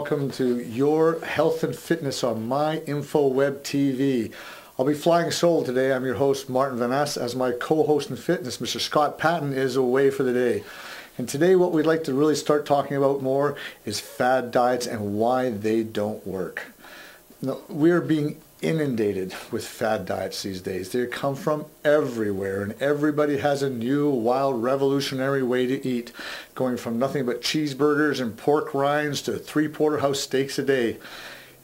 welcome to Your Health and Fitness on MyInfoWeb TV. I'll be flying solo today. I'm your host, Martin Van Ness, as my co-host in fitness, Mr. Scott Patton, is away for the day. And today what we'd like to really start talking about more is fad diets and why they don't work. Now, we're being inundated with fad diets these days. They come from everywhere, and everybody has a new, wild, revolutionary way to eat, going from nothing but cheeseburgers and pork rinds to 3 porterhouse steaks a day.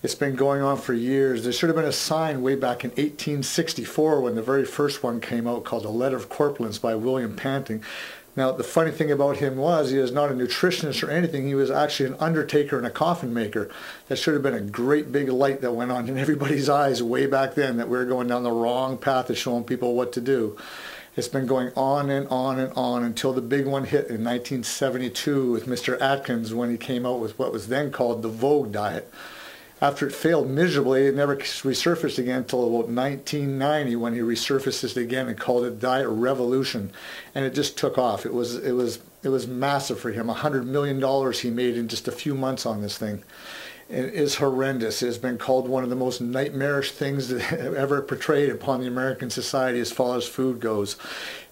It's been going on for years. There should have been a sign way back in 1864 when the very first one came out, called The Letter of Corpulence by William Panting. Now, the funny thing about him was he was not a nutritionist or anything. He was actually an undertaker and a coffin maker. That should have been a great big light that went on in everybody's eyes way back then, that we were going down the wrong path of showing people what to do. It's been going on and on and on until the big one hit in 1972 with Mr. Atkins, when he came out with what was then called the Vogue diet. After it failed miserably, it never resurfaced again until about 1990, when he resurfaced it again and called it Diet Revolution, and it just took off. It was massive for him. $100 million he made in just a few months on this thing. It is horrendous. It has been called one of the most nightmarish things that ever portrayed upon the American society as far as food goes.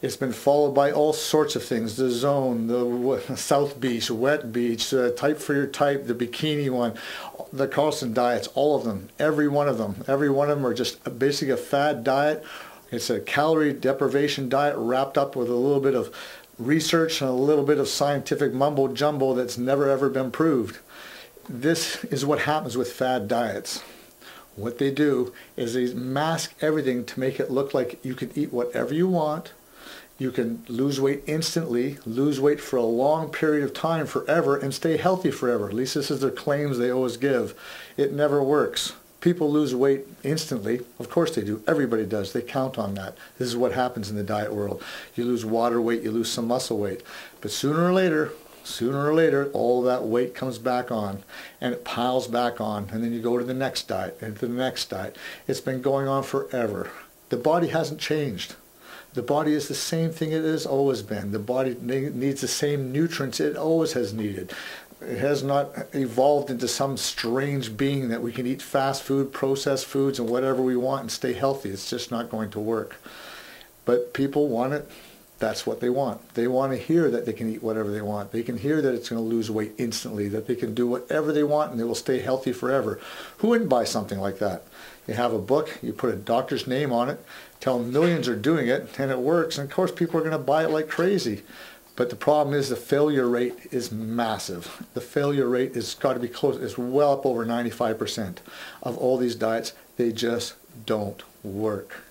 It's been followed by all sorts of things: the Zone, the South Beach, Wet Beach, Type for Your Type, the Bikini one, the Carlson diets, all of them, every one of them. Every one of them are just basically a fad diet. It's a calorie deprivation diet wrapped up with a little bit of research and a little bit of scientific mumbo jumbo that's never ever been proved. This is what happens with fad diets. What they do is they mask everything to make it look like you can eat whatever you want. You can lose weight instantly, lose weight for a long period of time, forever, and stay healthy forever. At least this is their claims they always give. It never works. People lose weight instantly. Of course they do. Everybody does. They count on that. This is what happens in the diet world. You lose water weight, you lose some muscle weight. But sooner or later, all that weight comes back on, and it piles back on, and then you go to the next diet and to the next diet. It's been going on forever. The body hasn't changed. The body is the same thing it has always been. The body needs the same nutrients it always has needed. It has not evolved into some strange being that we can eat fast food, processed foods, and whatever we want and stay healthy. It's just not going to work. But people want it. That's what they want. They want to hear that they can eat whatever they want. They can hear that it's going to lose weight instantly, that they can do whatever they want and they will stay healthy forever. Who wouldn't buy something like that? You have a book, you put a doctor's name on it, tell them millions are doing it, and it works. And of course people are going to buy it like crazy. But the problem is the failure rate is massive. The failure rate has got to be close. It's well up over 95% of all these diets. They just don't work.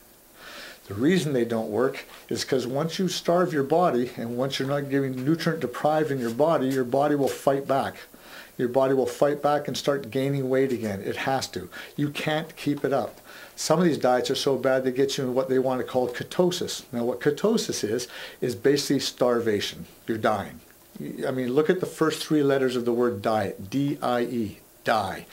The reason they don't work is because once you starve your body, and once you're not getting nutrient deprived in your body will fight back. Your body will fight back and start gaining weight again. It has to. You can't keep it up. Some of these diets are so bad they get you in what they want to call ketosis. Now what ketosis is basically starvation. You're dying. I mean, look at the first 3 letters of the word diet. D-I-E, die.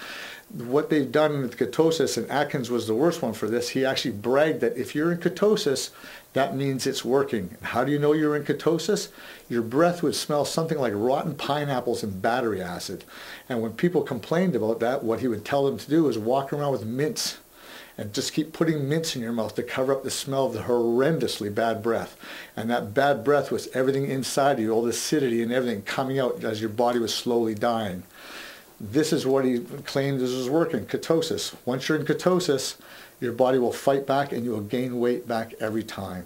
What they've done with ketosis, and Atkins was the worst one for this, he actually bragged that if you're in ketosis, that means it's working. And how do you know you're in ketosis? Your breath would smell something like rotten pineapples and battery acid. And when people complained about that, what he would tell them to do is walk around with mints and just keep putting mints in your mouth to cover up the smell of the horrendously bad breath. And that bad breath was everything inside you, all the acidity and everything coming out as your body was slowly dying. This is what he claimed was working, ketosis. Once you're in ketosis, your body will fight back and you will gain weight back every time.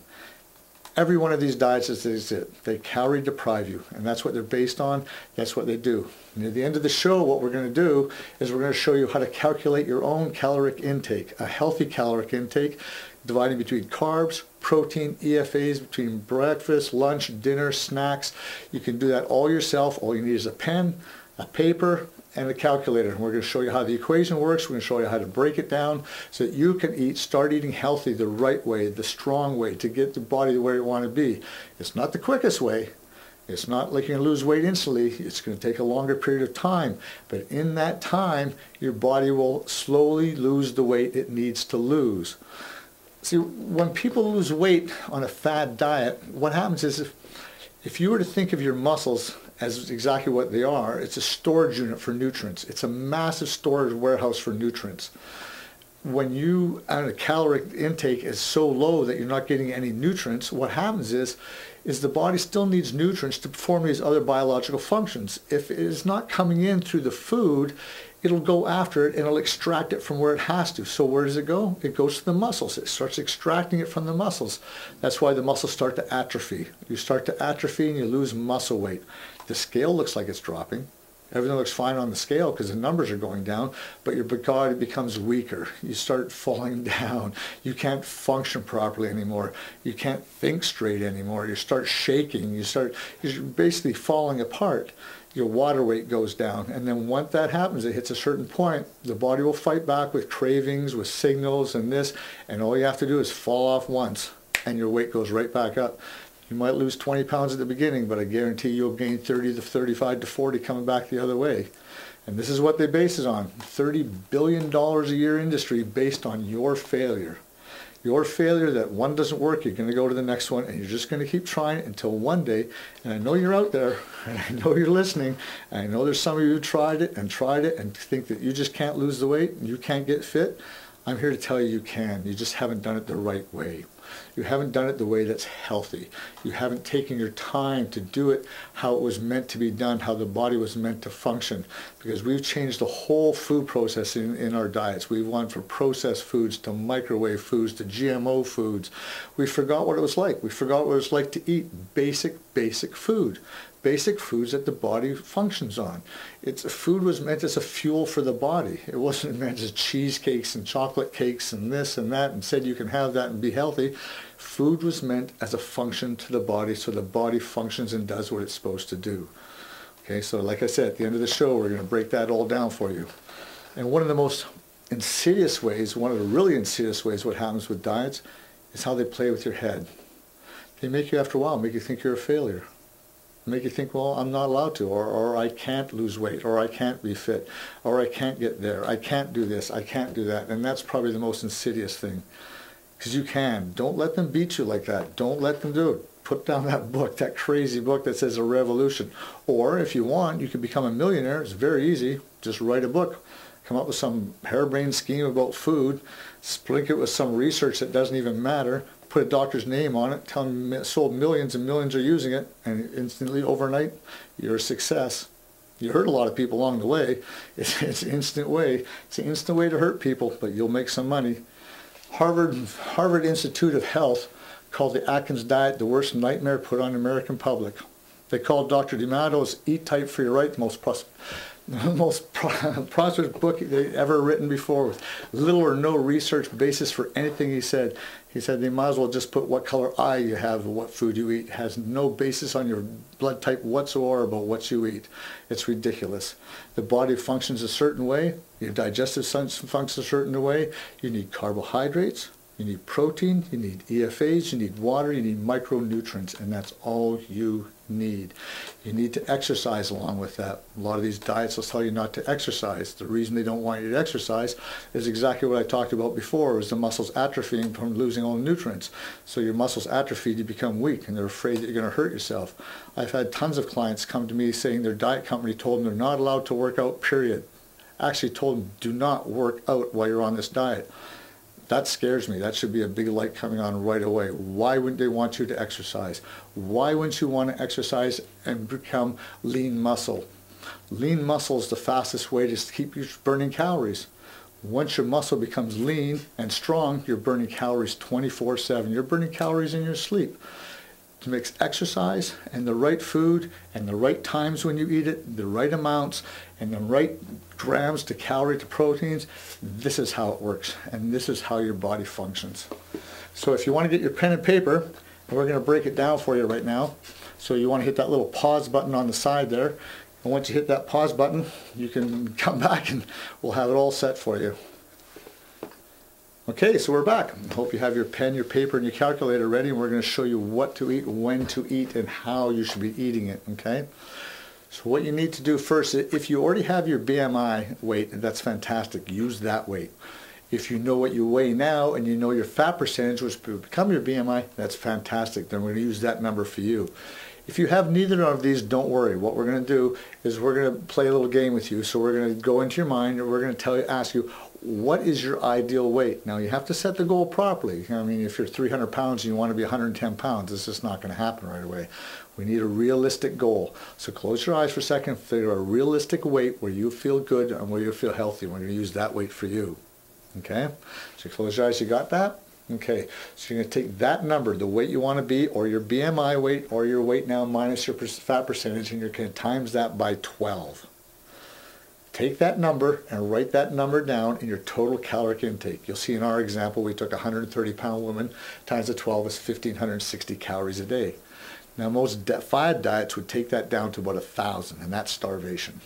Every one of these diets is it. They calorie deprive you, and that's what they're based on. That's what they do. And at the end of the show, what we're going to do is we're going to show you how to calculate your own caloric intake, a healthy caloric intake, dividing between carbs, protein, EFAs, between breakfast, lunch, dinner, snacks. You can do that all yourself. All you need is a pen, a paper, and a calculator. And we're going to show you how the equation works. We're going to show you how to break it down so that you can start eating healthy the right way, the strong way, to get the body where you want to be. It's not the quickest way. It's not like you're going to lose weight instantly. It's going to take a longer period of time. But in that time, your body will slowly lose the weight it needs to lose. See, when people lose weight on a fad diet, what happens is if you were to think of your muscles as exactly what they are. It's a storage unit for nutrients. It's a massive storage warehouse for nutrients. When a caloric intake is so low that you're not getting any nutrients, what happens is the body still needs nutrients to perform these other biological functions. If it is not coming in through the food, it'll go after it and it'll extract it from where it has to. So where does it go? It goes to the muscles. It starts extracting it from the muscles. That's why the muscles start to atrophy. You start to atrophy and you lose muscle weight. The scale looks like it's dropping. Everything looks fine on the scale because the numbers are going down, but your body becomes weaker. You start falling down. You can't function properly anymore. You can't think straight anymore. You start shaking. You're basically falling apart. Your water weight goes down. And then once that happens, it hits a certain point, the body will fight back with cravings, with signals and this, and all you have to do is fall off once and your weight goes right back up. You might lose 20 pounds at the beginning, but I guarantee you'll gain 30 to 35 to 40 coming back the other way. And this is what they base it on. $30 billion a year industry based on your failure. Your failure that one doesn't work, you're going to go to the next one, and you're just going to keep trying until one day, and I know you're out there, and I know you're listening, and I know there's some of you who tried it and think that you just can't lose the weight and you can't get fit. I'm here to tell you can. You just haven't done it the right way. You haven't done it the way that's healthy. You haven't taken your time to do it how it was meant to be done, how the body was meant to function. Because we've changed the whole food process in our diets. We've gone from processed foods to microwave foods to GMO foods. We forgot what it was like. We forgot what it was like to eat basic food. Basic foods that the body functions on. Food was meant as a fuel for the body. It wasn't meant as cheesecakes and chocolate cakes and this and that and said you can have that and be healthy. Food was meant as a function to the body so the body functions and does what it's supposed to do. Okay, so like I said, at the end of the show, we're going to break that all down for you. And one of the most insidious ways, one of the really insidious ways what happens with diets is how they play with your head. They make you, after a while, make you think you're a failure. Make you think, well, I'm not allowed to, or I can't lose weight, or I can't be fit, or I can't get there, I can't do this, I can't do that. And that's probably the most insidious thing. Because you can. Don't let them beat you like that. Don't let them do it. Put down that book, that crazy book that says A Revolution. Or if you want, you can become a millionaire. It's very easy. Just write a book. Come up with some harebrained scheme about food, splink it with some research that doesn't even matter, put a doctor's name on it, tell them it sold millions and millions are using it, and instantly, overnight, you're a success. You hurt a lot of people along the way. It's an instant way. It's an instant way to hurt people, but you'll make some money. Harvard Institute of Health called the Atkins diet the worst nightmare put on the American public. They called Dr. D'Amato's Eat Tight for Your Right the most prosperous book they ever written before, with little or no research basis for anything he said. He said they might as well just put what color eye you have and what food you eat. It has no basis on your blood type whatsoever about what you eat. It's ridiculous. The body functions a certain way. Your digestive functions a certain way. You need carbohydrates. You need protein, you need EFAs, you need water, you need micronutrients, and that's all you need. You need to exercise along with that. A lot of these diets will tell you not to exercise. The reason they don't want you to exercise is exactly what I talked about before, is the muscles atrophying from losing all the nutrients. So your muscles atrophy, you become weak, and they're afraid that you're going to hurt yourself. I've had tons of clients come to me saying their diet company told them they're not allowed to work out, period. Actually told them, do not work out while you're on this diet. That scares me. That should be a big light coming on right away. Why wouldn't they want you to exercise? Why wouldn't you want to exercise and become lean muscle? Lean muscle is the fastest way to keep you burning calories. Once your muscle becomes lean and strong, you're burning calories 24/7. You're burning calories in your sleep. To mix exercise and the right food and the right times when you eat it, the right amounts and the right grams to calorie to proteins, this is how it works, and this is how your body functions. So if you want to get your pen and paper, and we're going to break it down for you right now. So you want to hit that little pause button on the side there, and once you hit that pause button, you can come back and we'll have it all set for you. Okay, so we're back. Hope you have your pen, your paper, and your calculator ready, and we're going to show you what to eat, when to eat, and how you should be eating it, okay? So what you need to do first, if you already have your BMI weight, that's fantastic. Use that weight. If you know what you weigh now and you know your fat percentage, which will become your BMI, that's fantastic. Then we're going to use that number for you. If you have neither of these, don't worry. What we're going to do is we're going to play a little game with you. So we're going to go into your mind and we're going to ask you, what is your ideal weight? Now you have to set the goal properly. I mean, if you're 300 pounds and you want to be 110 pounds, it's just not going to happen right away. We need a realistic goal. So close your eyes for a second, figure a realistic weight where you feel good and where you feel healthy. We're going to use that weight for you. Okay? So close your eyes, you got that? Okay, so you're going to take that number, the weight you want to be, or your BMI weight, or your weight now minus your fat percentage, and you're going to times that by 12. Take that number and write that number down in your total caloric intake. You'll see in our example, we took a 130-pound woman times the 12 is 1,560 calories a day. Now most fad diets would take that down to about 1,000, and that's starvation.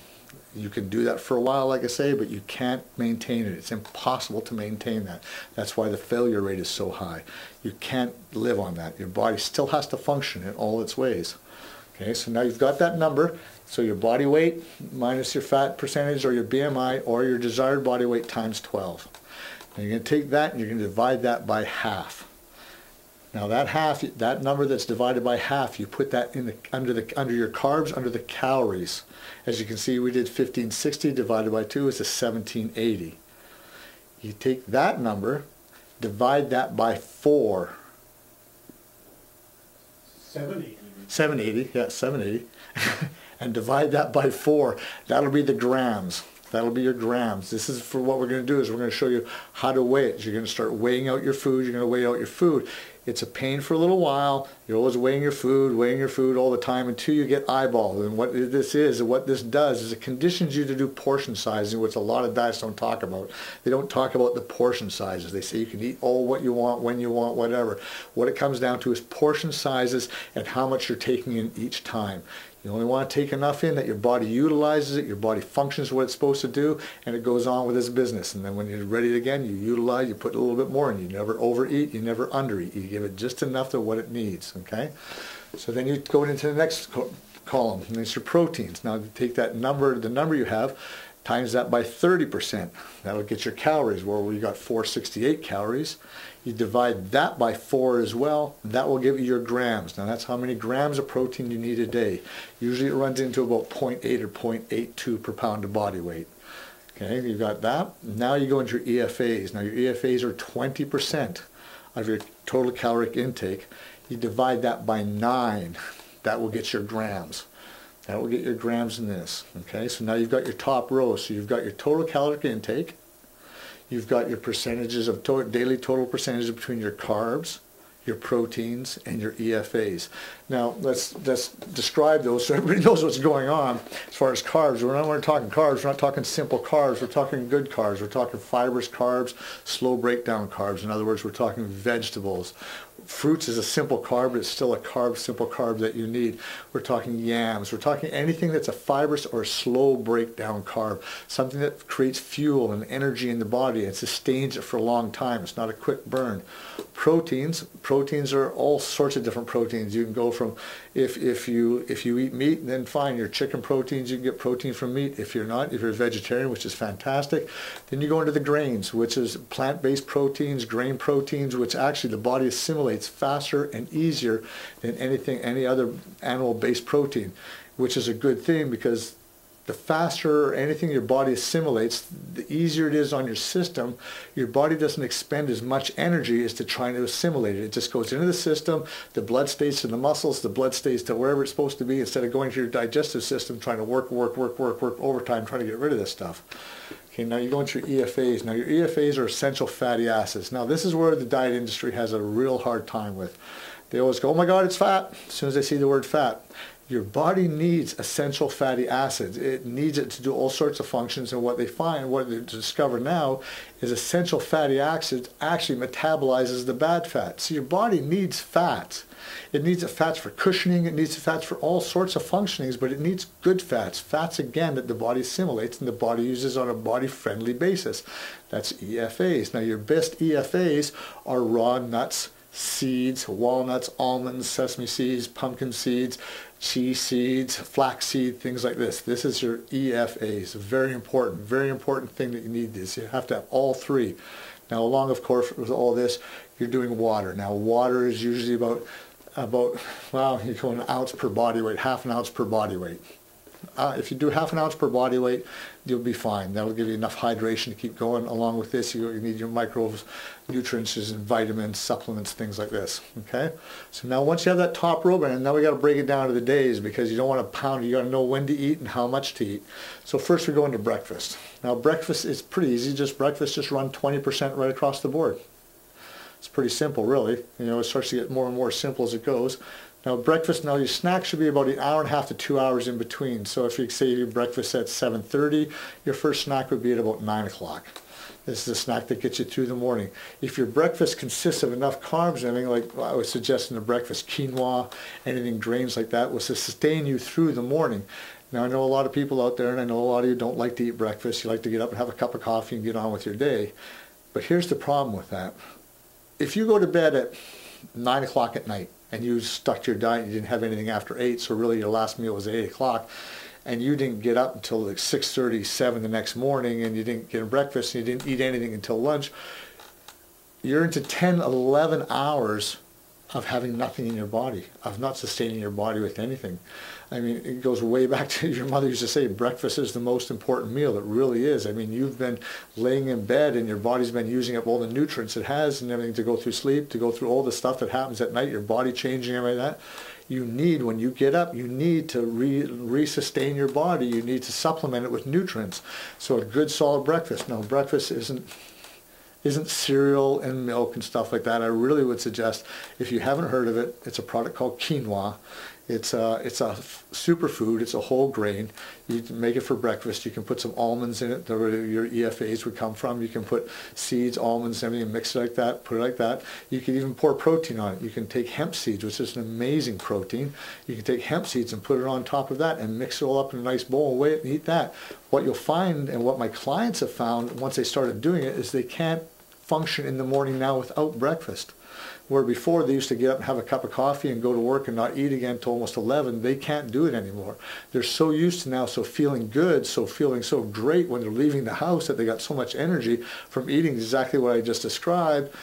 You can do that for a while, like I say, but you can't maintain it. It's impossible to maintain that. That's why the failure rate is so high. You can't live on that. Your body still has to function in all its ways. Okay, so now you've got that number. So your body weight minus your fat percentage, or your BMI, or your desired body weight times 12. Now you're going to take that and you're going to divide that by half. Now that number that's divided by half, you put that in under your carbs, under the calories. As you can see, we did 1560 divided by 2 is a 1780. You take that number, divide that by 4. 780. 780, yeah, 780. And divide that by 4. That'll be the grams. That'll be your grams. This is for what we're going to do is we're going to show you how to weigh it. You're going to start weighing out your food. You're going to weigh out your food. It's a pain for a little while. You're always weighing your food all the time until you get eyeballed. And what this is, and what this does, is it conditions you to do portion sizing, which a lot of diets don't talk about. They don't talk about the portion sizes. They say you can eat all what you want, when you want, whatever. What it comes down to is portion sizes and how much you're taking in each time. You only want to take enough in that your body utilizes it, your body functions what it's supposed to do, and it goes on with its business. And then when you're ready again, you utilize, you put a little bit more in. You never overeat, you never undereat. You give it just enough of what it needs, okay? So then you go into the next column, and it's your proteins. Now you take that number, the number you have, times that by 30%. That'll get your calories, where we got 468 calories. You divide that by 4 as well. That will give you your grams. Now that's how many grams of protein you need a day. Usually it runs into about 0.8 or 0.82 per pound of body weight. Okay, you got that. Now you go into your EFAs. Now your EFAs are 20% of your total caloric intake. You divide that by 9. That will get your grams. That will get your grams in this. Okay, so now you've got your top row. So you've got your total caloric intake. You've got your percentages of daily total percentages between your carbs, your proteins, and your EFAs. Now let's describe those so everybody knows what's going on as far as carbs. We're not talking carbs. We're not talking simple carbs. We're talking good carbs. We're talking fibrous carbs, slow breakdown carbs. In other words, we're talking vegetables. Fruits is a simple carb, but it's still a carb, simple carb that you need. We're talking yams. We're talking anything that's a fibrous or slow breakdown carb, something that creates fuel and energy in the body and sustains it for a long time. It's not a quick burn. Proteins are all sorts of different proteins. You can go from, if you eat meat, then fine, your chicken proteins, you can get protein from meat. If you're not, if you're a vegetarian, which is fantastic, then you go into the grains, which is plant-based proteins, grain proteins, which actually the body assimilates faster and easier than any other animal-based protein, which is a good thing because the faster anything your body assimilates, the easier it is on your system. Your body doesn't expend as much energy as to trying to assimilate it. It just goes into the system, the blood stays to the muscles, the blood stays to wherever it's supposed to be instead of going to your digestive system trying to work overtime trying to get rid of this stuff. Okay, now you go into your EFAs. Now your EFAs are essential fatty acids. Now this is where the diet industry has a real hard time with. They always go, oh my God, it's fat, as soon as they see the word fat. Your body needs essential fatty acids. It needs it to do all sorts of functions, and what they discover now is essential fatty acids actually metabolizes the bad fat. So your body needs fats. It needs fats for cushioning, it needs fats for all sorts of functionings, but it needs good fats. Fats, again, that the body assimilates and the body uses on a body-friendly basis. That's EFAs. Now your best EFAs are raw nuts, seeds, walnuts, almonds, sesame seeds, pumpkin seeds, chia seeds, flaxseed, things like this. This is your EFAs. Very important thing that you need this. You have to have all three. Now along, of course, with all this, you're doing water. Now water is usually about about, well, you go an ounce per body weight, half an ounce per body weight. If you do half an ounce per body weight, you'll be fine. That'll give you enough hydration to keep going. Along with this, you need your micronutrients and vitamins, supplements, things like this. Okay. So now once you have that top rope, and now we got to break it down to the days, because you don't want to pound. You got to know when to eat and how much to eat. So first we go into breakfast. Now breakfast is pretty easy. Just breakfast, just run 20% right across the board. It's pretty simple, really. You know, it starts to get more and more simple as it goes. Now breakfast, now your snack should be about an hour and a half to 2 hours in between. So if you say you breakfast at 7:30, your first snack would be at about 9 o'clock. This is a snack that gets you through the morning. If your breakfast consists of enough carbs and everything, like I would suggest in the breakfast, quinoa, anything grains like that, will sustain you through the morning. Now I know a lot of people out there, and I know a lot of you don't like to eat breakfast. You like to get up and have a cup of coffee and get on with your day. But here's the problem with that. If you go to bed at 9 o'clock at night, and you stuck to your diet, you didn't have anything after 8, so really your last meal was at 8 o'clock, and you didn't get up until like 6:30, 7 the next morning, and you didn't get a breakfast, and you didn't eat anything until lunch, you're into 10, 11 hours of having nothing in your body, of not sustaining your body with anything. I mean, it goes way back to your mother used to say, breakfast is the most important meal. It really is. I mean, you've been laying in bed and your body's been using up all the nutrients it has and everything to go through sleep, to go through all the stuff that happens at night, your body changing and everything like that. You need, when you get up, you need to re-sustain your body. You need to supplement it with nutrients. So a good solid breakfast. Now, breakfast isn't cereal and milk and stuff like that. I really would suggest, if you haven't heard of it, it's a product called quinoa. It's a superfood. It's a whole grain. You can make it for breakfast. You can put some almonds in it, where your EFAs would come from. You can put seeds, almonds, everything, mix it like that, put it like that. You can even pour protein on it. You can take hemp seeds, which is an amazing protein. You can take hemp seeds and put it on top of that and mix it all up in a nice bowl and weigh it and eat that. What you'll find, and what my clients have found once they started doing it, is they can't function in the morning now without breakfast. Where before they used to get up and have a cup of coffee and go to work and not eat again until almost 11, they can't do it anymore. They're so used to now, so feeling good, so feeling so great when they're leaving the house, that they got so much energy from eating exactly what I just described,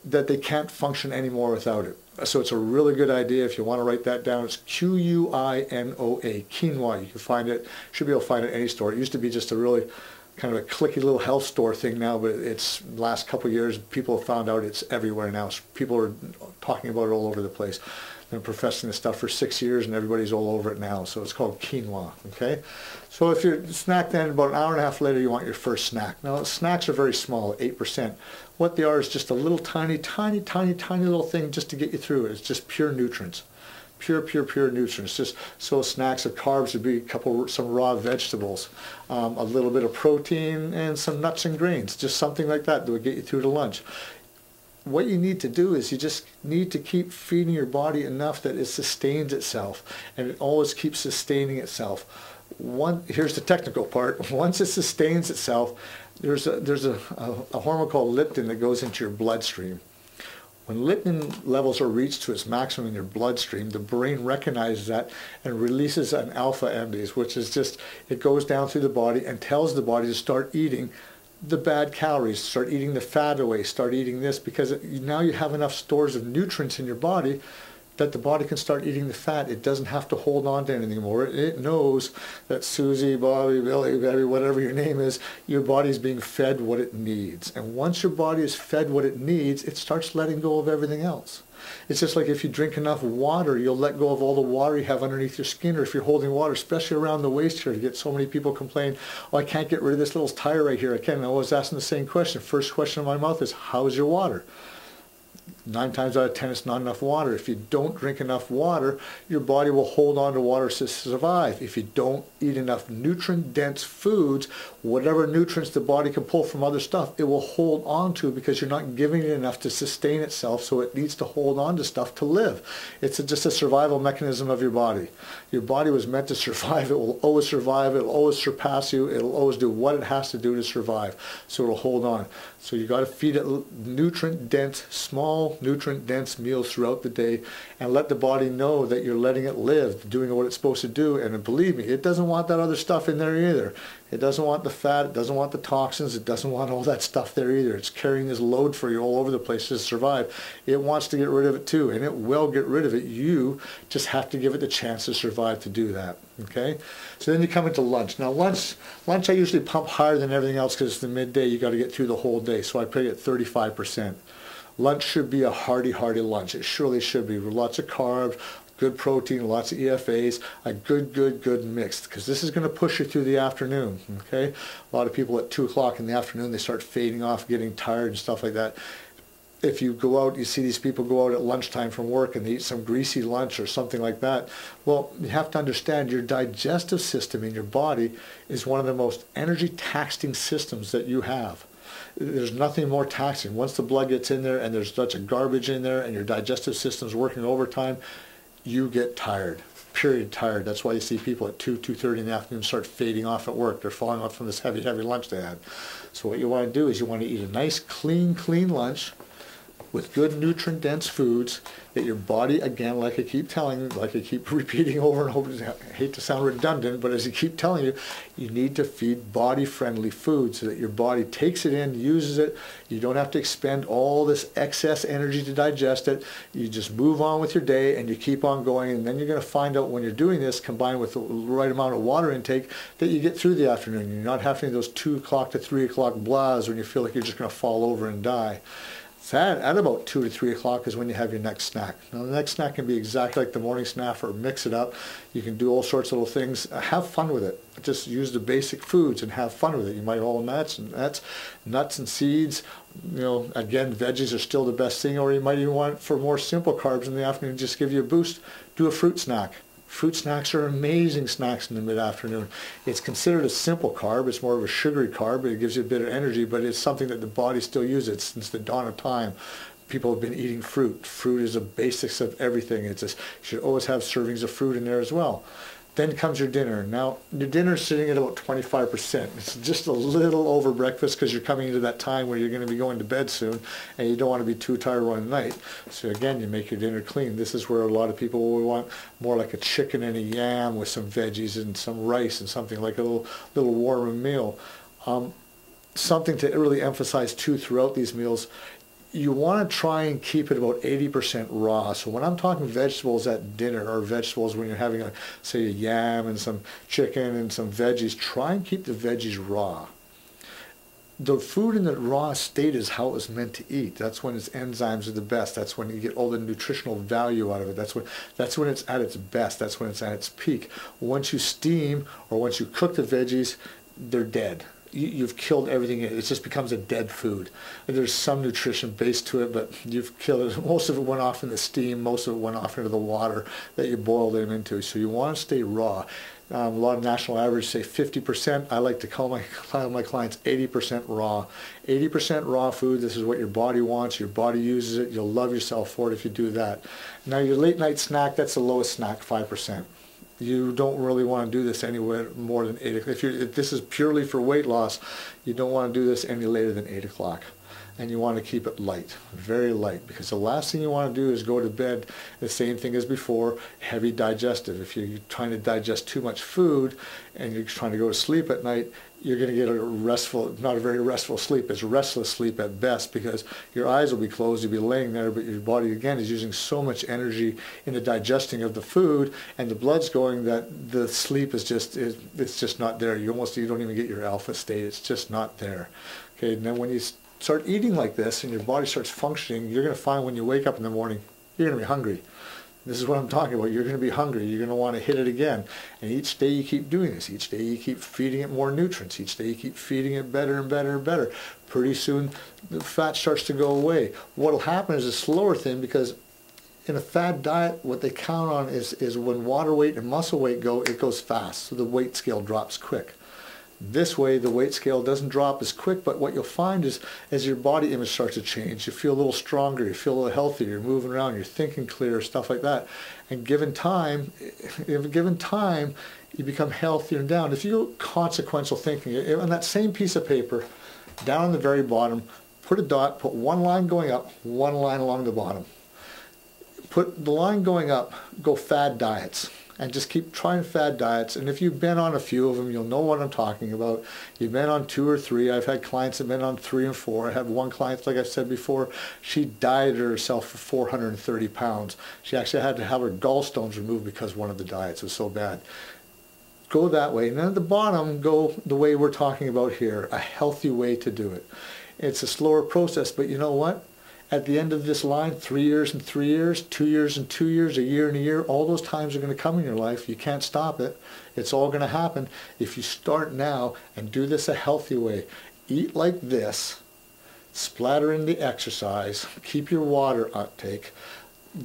that they can't function anymore without it. So it's a really good idea. If you want to write that down, it's Q-U-I-N-O-A, quinoa. You can find it, should be able to find it at any store. It used to be just a really kind of a clicky little health store thing now, but it's last couple of years, people have found out it's everywhere now. So people are talking about it all over the place. Been professing this stuff for 6 years and everybody's all over it now. So it's called quinoa, okay? So if you're snack, then about an hour and a half later, you want your first snack. Now snacks are very small, 8%. What they are is just a little tiny little thing just to get you through it. It's just pure nutrients. Pure nutrients. Just so snacks of carbs would be some raw vegetables, a little bit of protein, and some nuts and grains. Just something like that would get you through to lunch. What you need to do is you just need to keep feeding your body enough that it sustains itself, and it always keeps sustaining itself. Here's the technical part. Once it sustains itself, there's a hormone called leptin that goes into your bloodstream. When leptin levels are reached to its maximum in your bloodstream, the brain recognizes that and releases an alpha amylase, which is just, it goes down through the body and tells the body to start eating the bad calories, start eating the fat away, start eating this, because now you have enough stores of nutrients in your body that the body can start eating the fat. It doesn't have to hold on to anything anymore. It knows that Susie, Bobby, Billy, Betty, whatever your name is, your body's being fed what it needs. And once your body is fed what it needs, it starts letting go of everything else. It's just like if you drink enough water, you'll let go of all the water you have underneath your skin, or if you're holding water, especially around the waist here. You get so many people complain, oh, I can't get rid of this little tire right here. I can't. And I always asking the same question. First question in my mouth is, how's your water? 9 times out of 10, it's not enough water. If you don't drink enough water, your body will hold on to water to survive. If you don't eat enough nutrient-dense foods, whatever nutrients the body can pull from other stuff, it will hold on to, because you're not giving it enough to sustain itself, so it needs to hold on to stuff to live. It's just a survival mechanism of your body. Your body was meant to survive. It will always survive. It will always surpass you. It will always do what it has to do to survive, so it will hold on. So you got to feed it nutrient-dense, small small, nutrient-dense meals throughout the day, and let the body know that you're letting it live, doing what it's supposed to do. And believe me, it doesn't want that other stuff in there either. It doesn't want the fat, it doesn't want the toxins, it doesn't want all that stuff there either. It's carrying this load for you all over the place to survive. It wants to get rid of it too, and it will get rid of it. You just have to give it the chance to survive to do that. Okay? So then you come into lunch. Now lunch I usually pump higher than everything else because it's the midday. You got to get through the whole day. So I put it at 35%. Lunch should be a hearty lunch. It surely should be with lots of carbs, good protein, lots of EFAs, a good mix, because this is going to push you through the afternoon. Okay? A lot of people at 2 o'clock in the afternoon, they start fading off, getting tired and stuff like that. If you go out, you see these people go out at lunchtime from work and they eat some greasy lunch or something like that. Well, you have to understand your digestive system in your body is one of the most energy taxing systems that you have. There's nothing more taxing. Once the blood gets in there and there's such a garbage in there and your digestive system's working overtime, you get tired. Period, tired. That's why you see people at 2:30 in the afternoon start fading off at work. They're falling off from this heavy lunch they had. So what you want to do is you want to eat a nice, clean lunch with good nutrient-dense foods that your body, again, like I keep telling you, like I keep repeating over and over, I hate to sound redundant, but as I keep telling you, you need to feed body-friendly food so that your body takes it in, uses it. You don't have to expend all this excess energy to digest it. You just move on with your day and you keep on going, and then you're going to find out when you're doing this, combined with the right amount of water intake, that you get through the afternoon. You're not having those 2 o'clock to 3 o'clock blahs when you feel like you're just going to fall over and die. So at about 2 to 3 o'clock is when you have your next snack. Now the next snack can be exactly like the morning snack, or mix it up. You can do all sorts of little things. Have fun with it. Just use the basic foods and have fun with it. You might all nuts and seeds. You know, again, veggies are still the best thing. Or you might even want, for more simple carbs in the afternoon, just give you a boost. Do a fruit snack. Fruit snacks are amazing snacks in the mid-afternoon. It's considered a simple carb. It's more of a sugary carb, but it gives you a bit of energy, but it's something that the body still uses. Since the dawn of time, people have been eating fruit. Fruit is the basics of everything. It's just, you should always have servings of fruit in there as well. Then comes your dinner. Now, your dinner's sitting at about 25%. It's just a little over breakfast because you're coming into that time where you're going to be going to bed soon and you don't want to be too tired one night. So again, you make your dinner clean. This is where a lot of people will want more like a chicken and a yam with some veggies and some rice and something like a little warmer meal. Something to really emphasize too throughout these meals, you want to try and keep it about 80% raw. So when I'm talking vegetables at dinner, or vegetables when you're having, say, a yam and some chicken and some veggies, try and keep the veggies raw. The food in the raw state is how it was meant to eat. That's when its enzymes are the best. That's when you get all the nutritional value out of it. That's when it's at its best. That's when it's at its peak. Once you steam or once you cook the veggies, they're dead. You've killed everything. It just becomes a dead food. And there's some nutrition base to it, but you've killed it. Most of it went off in the steam. Most of it went off into the water that you boiled them into. So you want to stay raw. A lot of national average say 50%. I like to call my clients 80% raw. 80% raw food. This is what your body wants. Your body uses it. You'll love yourself for it if you do that. Now your late night snack, that's the lowest snack, 5%. You don't really want to do this anywhere more than 8 o'clock. If this is purely for weight loss, you don't want to do this any later than 8 o'clock. And you want to keep it light, very light, because the last thing you want to do is go to bed the same thing as before, heavy digestive. If you're trying to digest too much food and you're trying to go to sleep at night, you're going to get not a very restful sleep. It's restless sleep at best, because your eyes will be closed, you'll be laying there, but your body, again, is using so much energy in the digesting of the food, and the blood's going, that the sleep is it's just not there. You don't even get your alpha state. It's just not there. Okay, and then when you start eating like this and your body starts functioning, you're going to find when you wake up in the morning, you're going to be hungry. This is what I'm talking about. You're going to be hungry. You're going to want to hit it again. And each day you keep doing this. Each day you keep feeding it more nutrients. Each day you keep feeding it better and better and better. Pretty soon the fat starts to go away. What will happen is a slower thing, because in a fad diet, what they count on is when water weight and muscle weight it goes fast. So the weight scale drops quick. This way, the weight scale doesn't drop as quick, but what you'll find is as your body image starts to change, you feel a little stronger, you feel a little healthier, you're moving around, you're thinking clearer, stuff like that. And given time, you become healthier and down. If you go consequential thinking, on that same piece of paper, down on the very bottom, put a dot, put one line going up, one line along the bottom. Put the line going up, go fad diets, and just keep trying fad diets. And if you've been on a few of them, you'll know what I'm talking about. You've been on 2 or 3. I've had clients that have been on 3 and 4. I have one client, like I said before, she dieted herself for 430 pounds. She actually had to have her gallstones removed because one of the diets was so bad. Go that way. And then at the bottom, go the way we're talking about here, a healthy way to do it. It's a slower process, but you know what? At the end of this line, 3 years and 3 years, 2 years and 2 years, a year and a year, all those times are going to come in your life. You can't stop it. It's all going to happen if you start now and do this a healthy way. Eat like this, splatter in the exercise, keep your water uptake,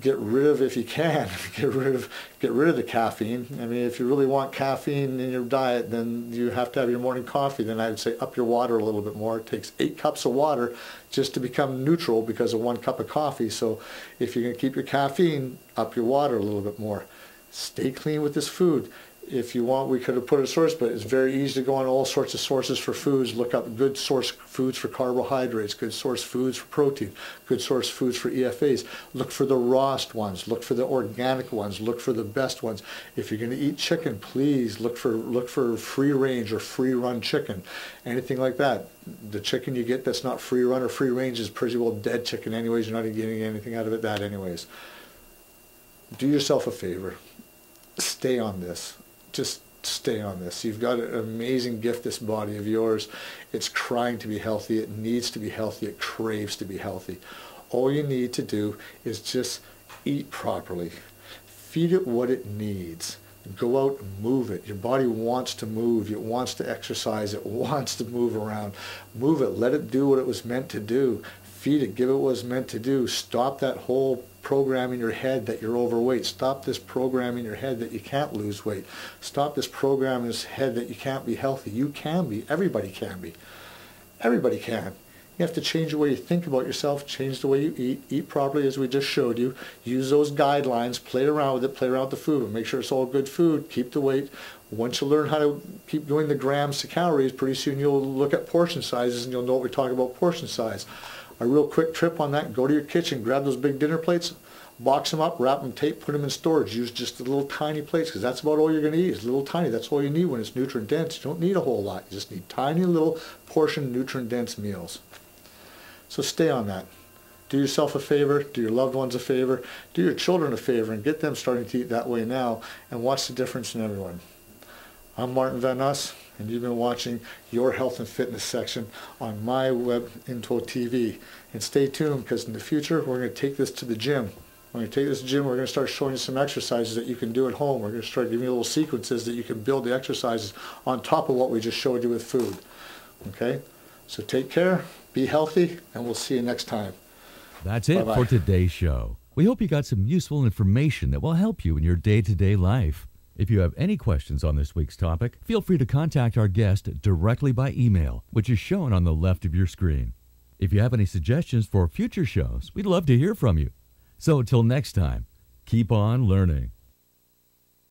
get rid of, if you can, get rid of the caffeine. I mean, if you really want caffeine in your diet, then you have to have your morning coffee. Then I would say up your water a little bit more. It takes 8 cups of water just to become neutral because of 1 cup of coffee. So if you're going to keep your caffeine, up your water a little bit more. Stay clean with this food. If you want, we could have put a source, but it's very easy to go on all sorts of sources for foods. Look up good source foods for carbohydrates, good source foods for protein, good source foods for EFAs. Look for the rawest ones. Look for the organic ones. Look for the best ones. If you're going to eat chicken, please look for free range or free run chicken, anything like that. The chicken you get that's not free run or free range is pretty well dead chicken anyways. You're not getting anything out of it that anyways. Do yourself a favor. Stay on this. Just stay on this. You've got an amazing gift, this body of yours. It's crying to be healthy. It needs to be healthy. It craves to be healthy. All you need to do is just eat properly. Feed it what it needs. Go out and move it. Your body wants to move. It wants to exercise. It wants to move around. Move it. Let it do what it was meant to do. Feed it. Give it what it was meant to do. Stop that whole program in your head that you're overweight. Stop this program in your head that you can't lose weight. Stop this program in your head that you can't be healthy. You can be. Everybody can be. Everybody can. You have to change the way you think about yourself, change the way you eat properly as we just showed you, use those guidelines, play around with it, play around with the food, and make sure it's all good food, keep the weight. Once you learn how to keep doing the grams to calories, pretty soon you'll look at portion sizes and you'll know what we're talking about portion size. A real quick trip on that, go to your kitchen, grab those big dinner plates, box them up, wrap them in tape, put them in storage. Use just the little tiny plates because that's about all you're going to eat. It's little tiny. That's all you need when it's nutrient dense. You don't need a whole lot. You just need tiny little portion nutrient dense meals. So stay on that. Do yourself a favor, do your loved ones a favor, do your children a favor and get them starting to eat that way now and watch the difference in everyone. I'm Martin Van Nuss, and you've been watching your health and fitness section on My Web Info TV. And stay tuned because in the future we're going to take this to the gym. We're going to take this to the gym, we're going to start showing you some exercises that you can do at home. We're going to start giving you little sequences that you can build the exercises on top of what we just showed you with food. Okay? So take care, be healthy, and we'll see you next time. That's it Bye-bye. for today's show. We hope you got some useful information that will help you in your day-to-day life. If you have any questions on this week's topic, feel free to contact our guest directly by email, which is shown on the left of your screen. If you have any suggestions for future shows, we'd love to hear from you. So until next time, keep on learning.